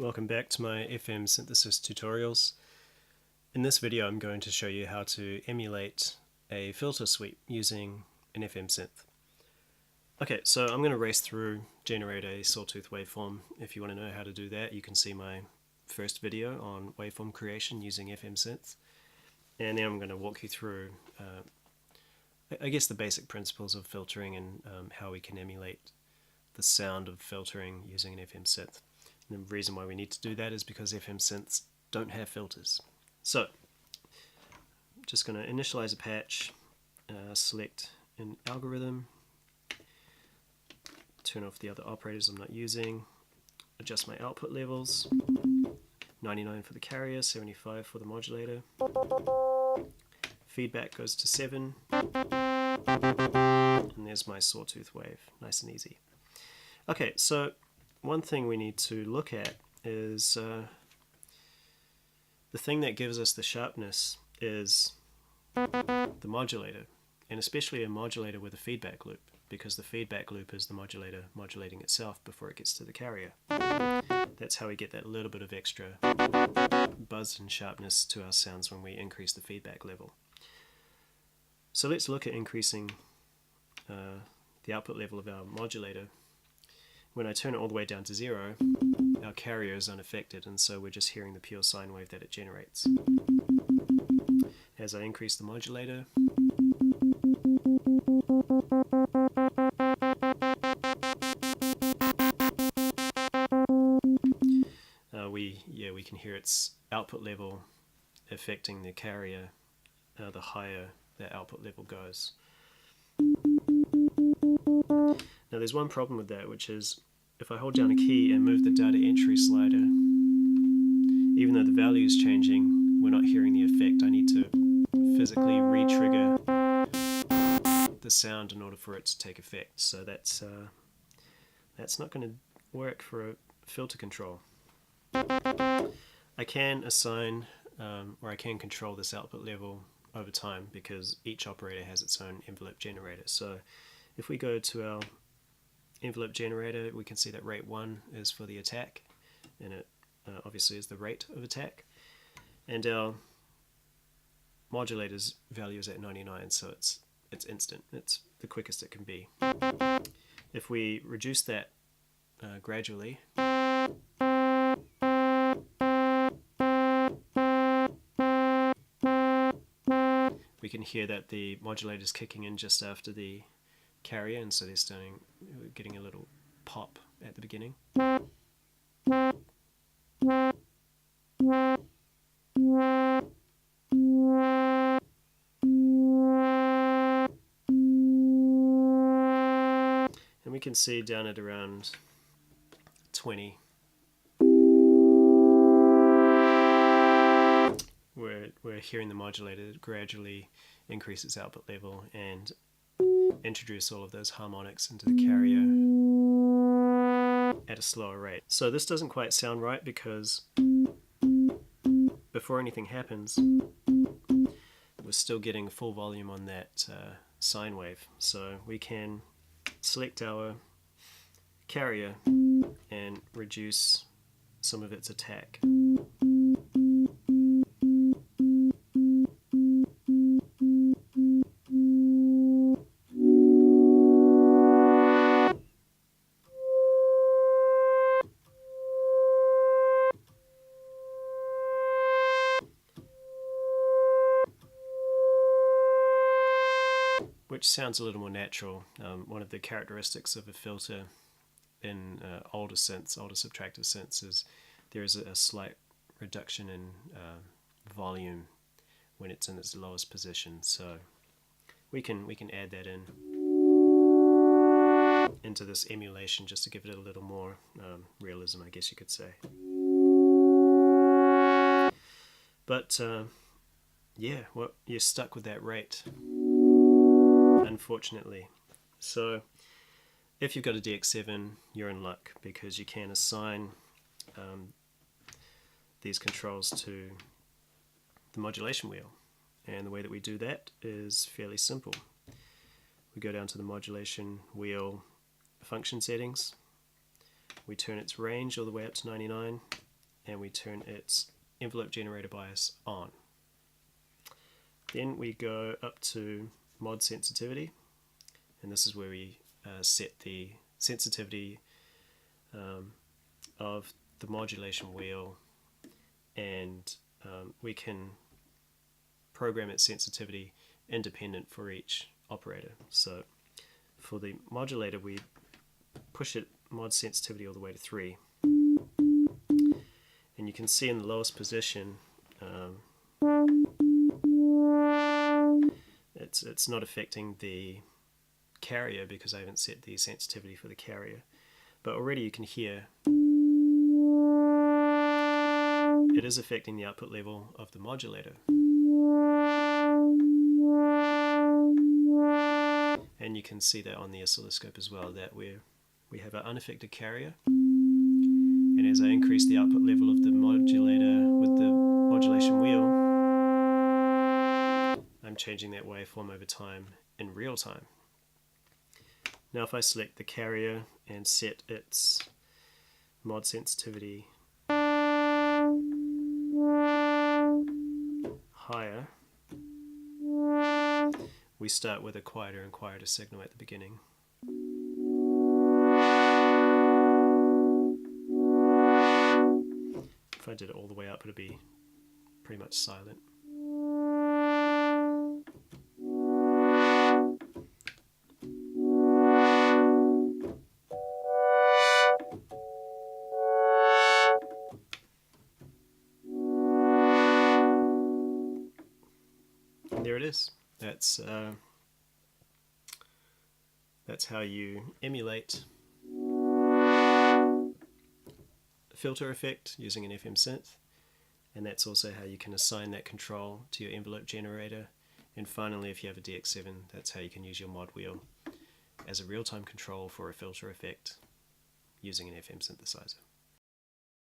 Welcome back to my FM synthesis tutorials. In this video I'm going to show you how to emulate a filter sweep using an FM synth. Okay, so I'm going to race through, generate a sawtooth waveform. If you want to know how to do that, you can see my first video on waveform creation using FM synths. And then I'm going to walk you through I guess the basic principles of filtering and how we can emulate the sound of filtering using an FM synth. And the reason why we need to do that is because FM synths don't have filters. So, I'm just going to initialize a patch, select an algorithm, turn off the other operators I'm not using, adjust my output levels, 99 for the carrier, 75 for the modulator. Feedback goes to 7, and there's my sawtooth wave, nice and easy. Okay, so one thing we need to look at is the thing that gives us the sharpness is the modulator, and especially a modulator with a feedback loop, because the feedback loop is the modulator modulating itself before it gets to the carrier. That's how we get that little bit of extra buzz and sharpness to our sounds when we increase the feedback level. So let's look at increasing the output level of our modulator. When I turn it all the way down to 0, our carrier is unaffected, and so we're just hearing the pure sine wave that it generates. As I increase the modulator, we can hear its output level affecting the carrier. The higher that output level goes. Now there's one problem with that, which is if I hold down a key and move the data entry slider, even though the value is changing, we're not hearing the effect. I need to physically re-trigger the sound in order for it to take effect. So that's not going to work for a filter control. I can assign or I can control this output level over time because each operator has its own envelope generator. So if we go to our envelope generator, we can see that rate 1 is for the attack, and it obviously is the rate of attack, and our modulator's value is at 99, so it's instant. It's the quickest it can be. If we reduce that gradually, we can hear that the modulator is kicking in just after the carrier, and so we're getting a little pop at the beginning. And we can see down at around 20 we're hearing the modulator gradually increase its output level and introduce all of those harmonics into the carrier at a slower rate. So this doesn't quite sound right because before anything happens, we're still getting full volume on that sine wave. So we can select our carrier and reduce some of its attack. Which sounds a little more natural. One of the characteristics of a filter in older synths, older subtractive synths, is there is a slight reduction in volume when it's in its lowest position. So we can add that into this emulation just to give it a little more realism, I guess you could say. But yeah, well, you're stuck with that rate, unfortunately. So if you've got a DX7, you're in luck because you can assign these controls to the modulation wheel, and the way that we do that is fairly simple. We go down to the modulation wheel function settings, we turn its range all the way up to 99, and we turn its envelope generator bias on. Then we go up to mod sensitivity, and this is where we set the sensitivity of the modulation wheel, and we can program its sensitivity independent for each operator. So for the modulator, we push it mod sensitivity all the way to 3, and you can see in the lowest position it's not affecting the carrier because I haven't set the sensitivity for the carrier, but already you can hear it is affecting the output level of the modulator. And you can see that on the oscilloscope as well, that we have an unaffected carrier, and as I increase the output level of the modulator with the modulation wheel, I'm changing that waveform over time in real time. Now if I select the carrier and set its mod sensitivity higher, we start with a quieter and quieter signal at the beginning. If I did it all the way up, it would be pretty much silent. And there it is. That's how you emulate a filter effect using an FM synth, and that's also how you can assign that control to your envelope generator. And finally, if you have a DX7, that's how you can use your mod wheel as a real-time control for a filter effect using an FM synthesizer.